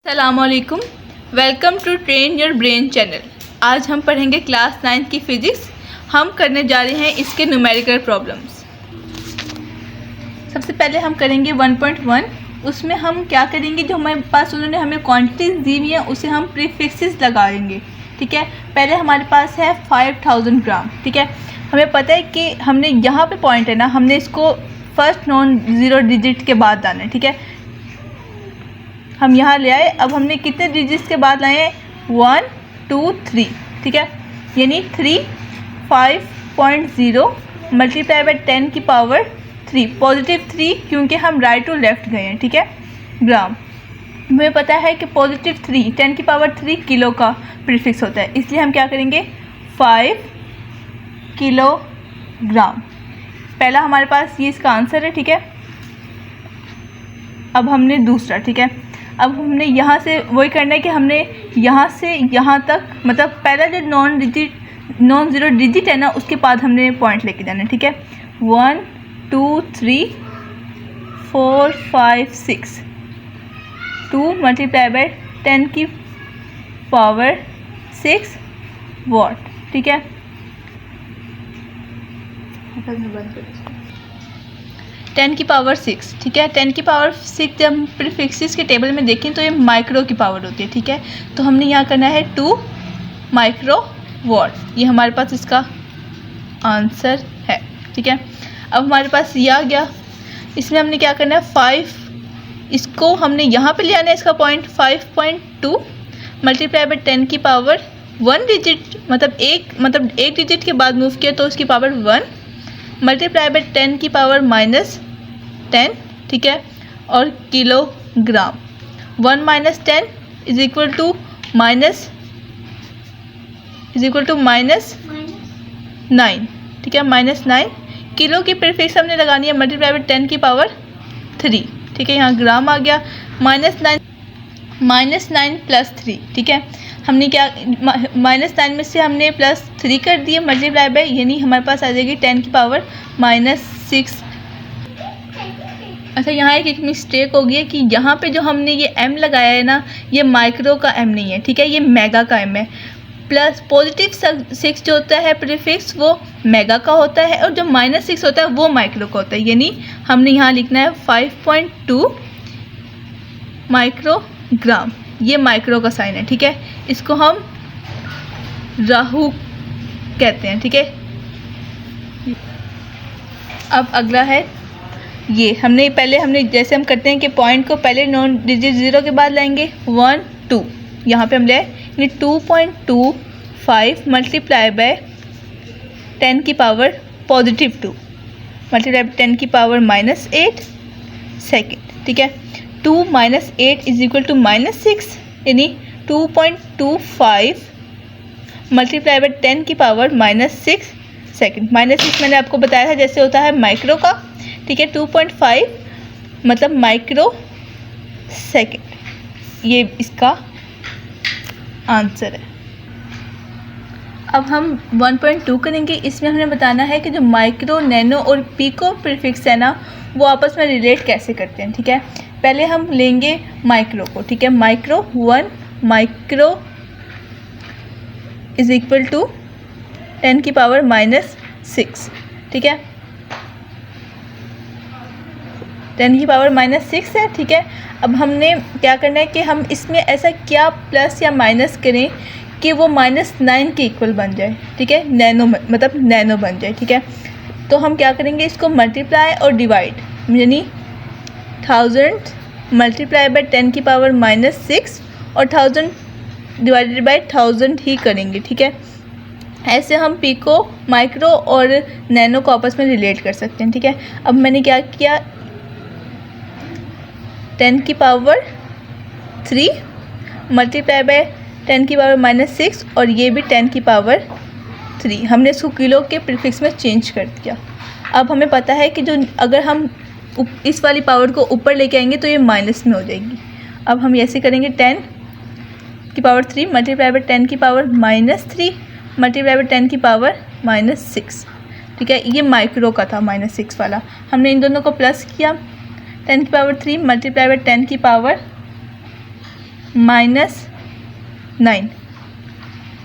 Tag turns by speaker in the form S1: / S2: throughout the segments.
S1: अस्सलामुअलैकुम, welcome to train your brain channel. आज हम पढ़ेंगे क्लास 9 की फ़िज़िक्स। हम करने जा रहे हैं इसके न्यूमेरिकल प्रॉब्लम्स। सबसे पहले हम करेंगे 1.1। उसमें हम क्या करेंगे, जो हमारे पास उन्होंने हमें क्वांटिटीज़ दी हुई हैं उसे हम प्रीफिक्सेस लगाएंगे। ठीक है, पहले हमारे पास है 5000 ग्राम। ठीक है, हमें पता है कि हमने यहाँ पे पॉइंट है ना, हमने इसको फर्स्ट नॉन ज़ीरो डिजिट के बाद लाना है। ठीक है, हम यहाँ ले आए। अब हमने कितने डिजिट्स के बाद लाए हैं? 1 2 3। ठीक है, यानी 3 5.0 मल्टीप्लाई बाय 10 की पावर 3, पॉजिटिव 3, क्योंकि हम राइट टू लेफ़्ट गए हैं। ठीक है, ग्राम। हमें पता है कि पॉजिटिव 3 10 की पावर 3 किलो का प्रीफिक्स होता है, इसलिए हम क्या करेंगे 5 किलोग्राम। पहला हमारे पास ये इसका आंसर है। ठीक है, अब हमने दूसरा। ठीक है, अब हमने यहाँ से वही करना है कि हमने यहाँ से यहाँ तक, मतलब पहला जो नॉन ज़ीरो डिजिट है ना, उसके बाद हमने पॉइंट लेके जाना है। ठीक है, 1 2 3 4 5 6 2 मल्टीप्लाई बाय 10 की पावर 6 वॉट। ठीक है, 10 की पावर 6। ठीक है, 10 की पावर 6 जब हम प्रीफिक्सेस के टेबल में देखें तो ये माइक्रो की पावर होती है। ठीक है, तो हमने यहाँ करना है 2 माइक्रो वॉट। ये हमारे पास इसका आंसर है। ठीक है, अब हमारे पास ये आ गया। इसमें हमने क्या करना है 5, इसको हमने यहाँ पे ले आना है, इसका पॉइंट 5.2 मल्टीप्लाई बाय 10 की पावर 1 डिजिट, मतलब एक डिजिट के बाद मूव किया तो उसकी पावर 1 मल्टीप्लाई बाय 10 की पावर -10। ठीक है, और किलोग्राम। 1 - 10 is equal to -9। ठीक है, -9 किलो की प्रीफिक्स हमने लगानी है मल्टीप्लाई बाय 10 की पावर 3। ठीक है, यहाँ ग्राम आ गया। -9 प्लस 3। ठीक है, हमने क्या -9 में से हमने +3 कर दिए मल्टीप्लाई बाय, यानी हमारे पास आ जाएगी 10 की पावर -6। अच्छा, यहाँ एक मिस्टेक हो गई है कि यहाँ पे जो हमने ये m लगाया है ना, ये माइक्रो का m नहीं है। ठीक है, ये मेगा का m है। प्लस पॉजिटिव 6 जो होता है प्रीफिक्स वो मेगा का होता है, और जो -6 होता है वो माइक्रो का होता है। यानी हमने यहाँ लिखना है 5.2 माइक्रोग्राम। ये माइक्रो का साइन है। ठीक है, इसको हम राहु कहते हैं। ठीक है, अब अगला है ये। हमने जैसे हम करते हैं कि पॉइंट को पहले नॉन डिजिट 0 के बाद लाएंगे 1 2, यहाँ पे हम ले ये 2.25 मल्टीप्लाई बाय 10 की पावर +2 मल्टीप्लाई बाय 10 की पावर -8 सेकेंड। ठीक है, 2 - 8 इज इक्वल टू -6, यानी 2.25 मल्टीप्लाई बाय 10 की पावर -6 सेकेंड। -6 मैंने आपको बताया था जैसे होता है माइक्रो का। ठीक है, 2.5 मतलब माइक्रो सेकेंड। ये इसका आंसर है। अब हम 1.2 करेंगे। इसमें हमें बताना है कि जो माइक्रो, नैनो और पिको प्रीफिक्स है ना, वो आपस में रिलेट कैसे करते हैं। ठीक है, पहले हम लेंगे माइक्रो को। ठीक है, micro 1 micro is equal to 10 की पावर -6। ठीक है, 10 की पावर -6 है। ठीक है, अब हमने क्या करना है कि हम इसमें ऐसा क्या प्लस या माइनस करें कि वो -9 के इक्वल बन जाए। ठीक है, नैनो बन जाए। ठीक है, तो हम क्या करेंगे, इसको मल्टीप्लाई और डिवाइड, यानी 1000 मल्टीप्लाई बाय 10 की पावर -6 और 1000 डिवाइडेड बाय 1000 ही करेंगे। ठीक है, ऐसे हम पिको, माइक्रो और नैनो को आपस में रिलेट कर सकते हैं। ठीक है, अब मैंने क्या किया, 10 की पावर 3 मल्टीप्लाई बाय 10 की पावर -6 और ये भी 10 की पावर 3। हमने इसको किलो के प्रीफिक्स में चेंज कर दिया। अब हमें पता है कि जो अगर हम इस वाली पावर को ऊपर लेके आएंगे तो ये माइनस में हो जाएगी। अब हम ऐसे करेंगे 10 की पावर 3 मल्टीप्लाई बाय 10 की पावर -3 मल्टीप्लाई बाय 10 की पावर -6। ठीक है, ये माइक्रो का था -6 वाला। हमने इन दोनों को प्लस किया, 10 की पावर 3 मल्टीप्लाई बाय 10 की पावर -9,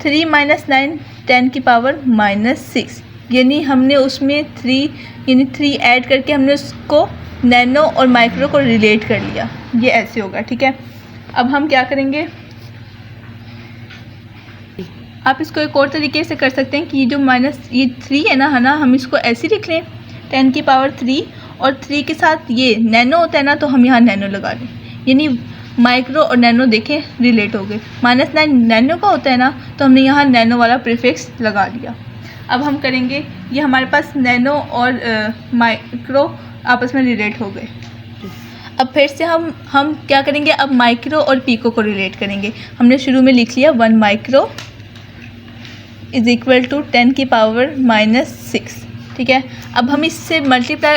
S1: 3 - 9 10 की पावर -6, यानी हमने उसमें 3 ऐड करके हमने उसको नैनो और माइक्रो को रिलेट कर लिया। ये ऐसे होगा, ठीक है। अब हम क्या करेंगे, आप इसको एक और तरीके से कर सकते हैं कि ये जो ये 3 है ना, हम इसको ऐसे लिख लें 10 की पावर 3, और 3 के साथ ये नैनो होता है ना, तो हम यहाँ नैनो लगा लें, यानी माइक्रो और नैनो देखें रिलेट हो गए। -9 नैनो का होता है ना, तो हमने यहाँ नैनो वाला प्रीफिक्स लगा लिया। अब हम करेंगे, ये हमारे पास नैनो और माइक्रो आपस में रिलेट हो गए। अब फिर से हम क्या करेंगे, अब माइक्रो और पीको को रिलेट करेंगे। हमने शुरू में लिख लिया 1 माइक्रो इज़ इक्वल टू 10 की पावर -6, ठीक है। अब हम इससे मल्टीप्लाई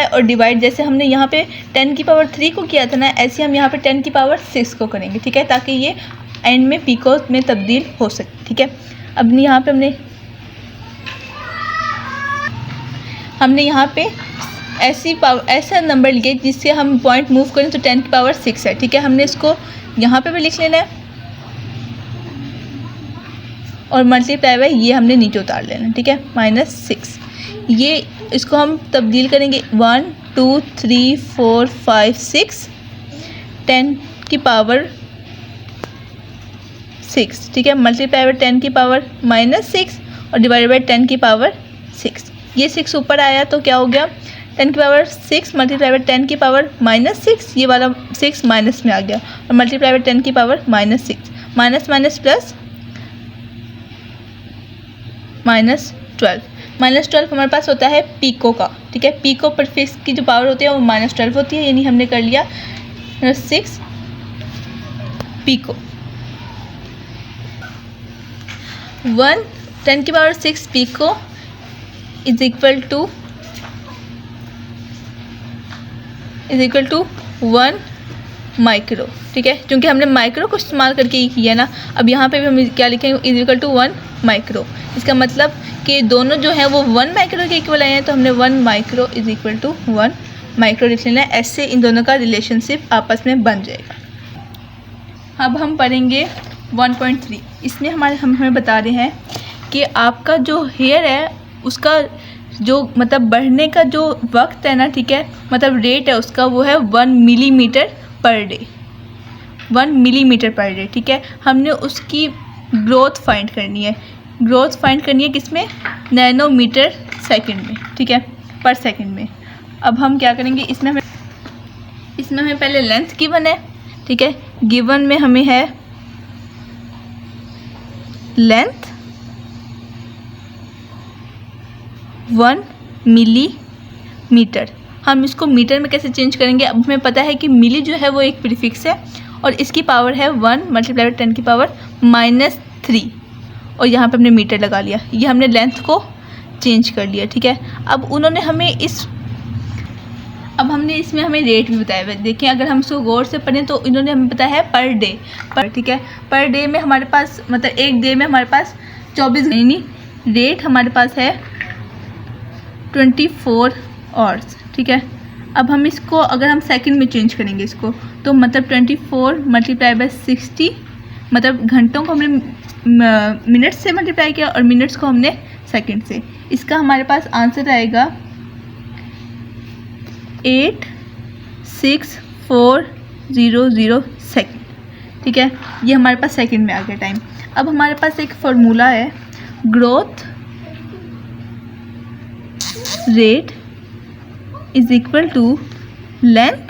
S1: और डिवाइड, जैसे हमने यहाँ पे 10 की पावर 3 को किया था ना, ऐसे हम यहाँ पे 10 की पावर 6 को करेंगे, ठीक है, ताकि ये एंड में पीको में तब्दील हो सके, ठीक है। अब यहाँ पे हमने यहाँ पे ऐसा नंबर लिए जिससे हम पॉइंट मूव करें तो 10 की पावर 6 है, ठीक है। हमने इसको यहाँ पे भी लिख लेना है और मल्टीप्लाई बाय ये हमने नीचे उतार लेना, ठीक है, -6। ये इसको हम तब्दील करेंगे 1 2 3 4 5 6 10 की पावर 6, ठीक है, मल्टीप्लाई बाय 10 की पावर -6 और डिवाइड बाय 10 की पावर 6। ये 6 ऊपर आया तो क्या हो गया, 10 की पावर 6 मल्टीप्लाई बाय 10 की पावर -6, ये वाला 6 माइनस में आ गया, और मल्टीप्लाई बाय 10 की पावर -6, माइनस प्लस -12 हमारे पास होता है पीको का, ठीक है। पीको प्रीफिक्स की जो पावर होती है वो -12 होती है, यानी हमने कर लिया 6 पीको। 10 की power 6 pico is equal to 1 micro, ठीक है, क्योंकि हमने माइक्रो को इस्तेमाल करके ही किया ना। अब यहाँ पे भी हम क्या लिखेंगे, इज इक्वल टू 1 माइक्रो। इसका मतलब कि दोनों जो है वो 1 माइक्रो के इक्वल आए हैं, तो हमने 1 micro is equal to 1 micro लिख लेना है। ऐसे इन दोनों का रिलेशनशिप आपस में बन जाएगा। अब हम पढ़ेंगे 1.3। इसमें हमें बता रहे हैं कि आपका जो हेयर है उसका जो मतलब बढ़ने का जो वक्त है ना, ठीक है, मतलब रेट है उसका, वो है 1 millimetre per day, 1 millimetre per day, ठीक है। हमने उसकी ग्रोथ फाइंड करनी है। ग्रोथ फाइंड करनी है किसमें, नैनोमीटर सेकंड में, ठीक है, पर सेकंड में। अब हम क्या करेंगे, इसमें हमें पहले लेंथ गिवन है, ठीक है। गिवन में हमें है लेंथ 1 मिलीमीटर। हम इसको मीटर में कैसे चेंज करेंगे, अब हमें पता है कि मिली जो है वो एक प्रीफिक्स है और इसकी पावर है 1 मल्टीप्लाई बाय 10 की पावर -3, और यहाँ पे हमने मीटर लगा लिया। ये हमने लेंथ को चेंज कर लिया, ठीक है। अब उन्होंने हमें इसमें हमें रेट भी बताया हुआ है। देखिए, अगर हम इसको गौर से पढ़ें तो इन्होंने हमें बताया है पर डे, ठीक है। पर डे में हमारे पास मतलब एक डे में हमारे पास 24 यानी रेट हमारे पास है 24 आवर्स, ठीक है। अब हम इसको अगर हम सेकंड में चेंज करेंगे इसको, तो मतलब 24 मल्टीप्लाई बाय 60, मतलब घंटों को हमने मिनट्स से मल्टीप्लाई किया और मिनट्स को हमने सेकंड से। इसका हमारे पास आंसर आएगा 86,400 सेकंड, ठीक है। ये हमारे पास सेकंड में आ गया टाइम। अब हमारे पास एक फार्मूला है, growth rate is equal to length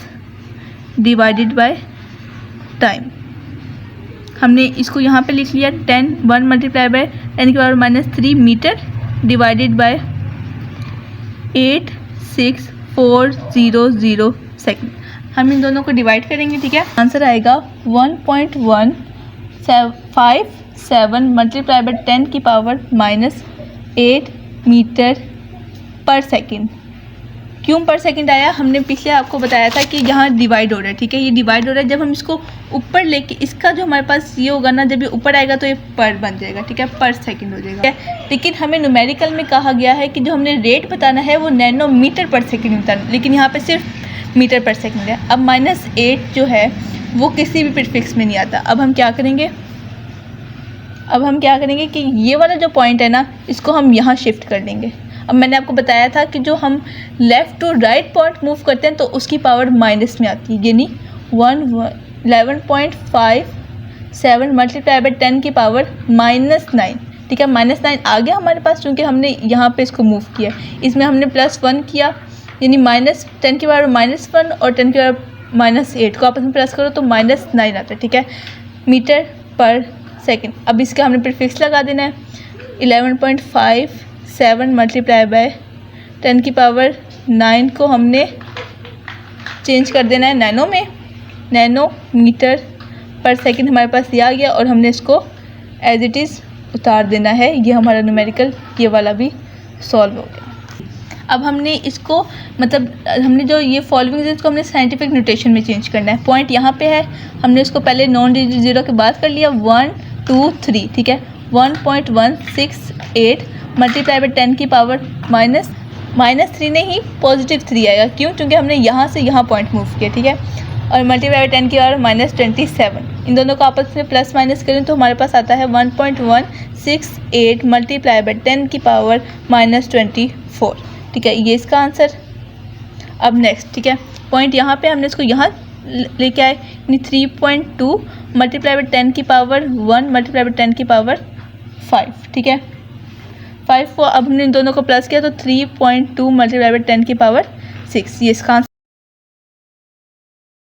S1: divided by time. हमने इसको यहाँ पे लिख लिया 1 मल्टीप्लाई बाय 10 की power -3 metre divided by 86,400 second. हम इन दोनों को डिवाइड करेंगे, ठीक है। आंसर आएगा 1.157 मल्टीप्लाई बाय 10 की पावर -8 मीटर पर सेकंड। क्यों पर सेकंड आया, हमने पिछले आपको बताया था कि यहाँ डिवाइड हो रहा है, ठीक है। ये डिवाइड हो रहा है, जब हम इसको ऊपर लेके इसका जो हमारे पास ये होगा ना, जब ये ऊपर आएगा तो ये पर बन जाएगा, ठीक है, पर सेकंड हो जाएगा। लेकिन हमें न्यूमेरिकल में कहा गया है कि जो हमने रेट बताना है वो नैनोमीटर पर सेकंड बताना, लेकिन यहाँ पे सिर्फ मीटर पर सेकंड है। अब -8 जो है वो किसी भी प्रीफिक्स में नहीं आता। अब हम क्या करेंगे कि ये वाला जो पॉइंट है ना, इसको हम यहाँ शिफ्ट कर देंगे। अब मैंने आपको बताया था कि जो हम left to right point move करते हैं तो उसकी पावर माइनस में आती है, यानी 11.57 मल्टीप्लाई बाई 10 की पावर -9। ठीक है, -9 आ गया हमारे पास, क्योंकि हमने यहाँ पे इसको मूव किया। इसमें हमने +1 किया, यानी -10 की पावर -1 और 10 की पावर -8 को आपस में प्लस करो तो -9 आता है। ठीक है, मीटर पर सेकंड। अब इसका हमने प्रीफिक्स लगा देना है। 11.57 मल्टीप्लाई बाय 10 की पावर 9 को हमने चेंज कर देना है नैनो में। नैनो मीटर पर सेकंड हमारे पास ये आ गया और हमने इसको एज इट इज़ उतार देना है। ये हमारा न्यूमेरिकल ये वाला भी सॉल्व हो गया। अब हमने इसको हमने जो ये फॉलोइंग है इसको हमने साइंटिफिक नोटेशन में चेंज करना है। पॉइंट यहाँ पे है, हमने इसको पहले नॉन डिजिट ज़ीरो के बाद कर लिया 1 2 3। ठीक है, 1.168 मल्टीप्लाई बाई 10 की पावर -3 नहीं +3 आएगा। क्यों? क्योंकि हमने यहाँ से यहाँ पॉइंट मूव किया। ठीक है, और मल्टीप्लाई बाई 10 की पावर -27। इन दोनों को आपस में प्लस माइनस करें तो हमारे पास आता है 1.168 मल्टीप्लाई बाई 10 की पावर -24। ठीक है, ये इसका आंसर। अब नेक्स्ट, ठीक है, पॉइंट यहाँ पे हमने इसको यहाँ लेके आए, यानी 3.2 मल्टीप्लाई बाई 10 की पावर 1 मल्टीप्लाई बाई 10 की पावर 5। ठीक है, 5 को अब हमने इन दोनों को प्लस किया तो 3.2 मल्टीप्लाई बाई 10 की पावर 6। ये इसका आंसर।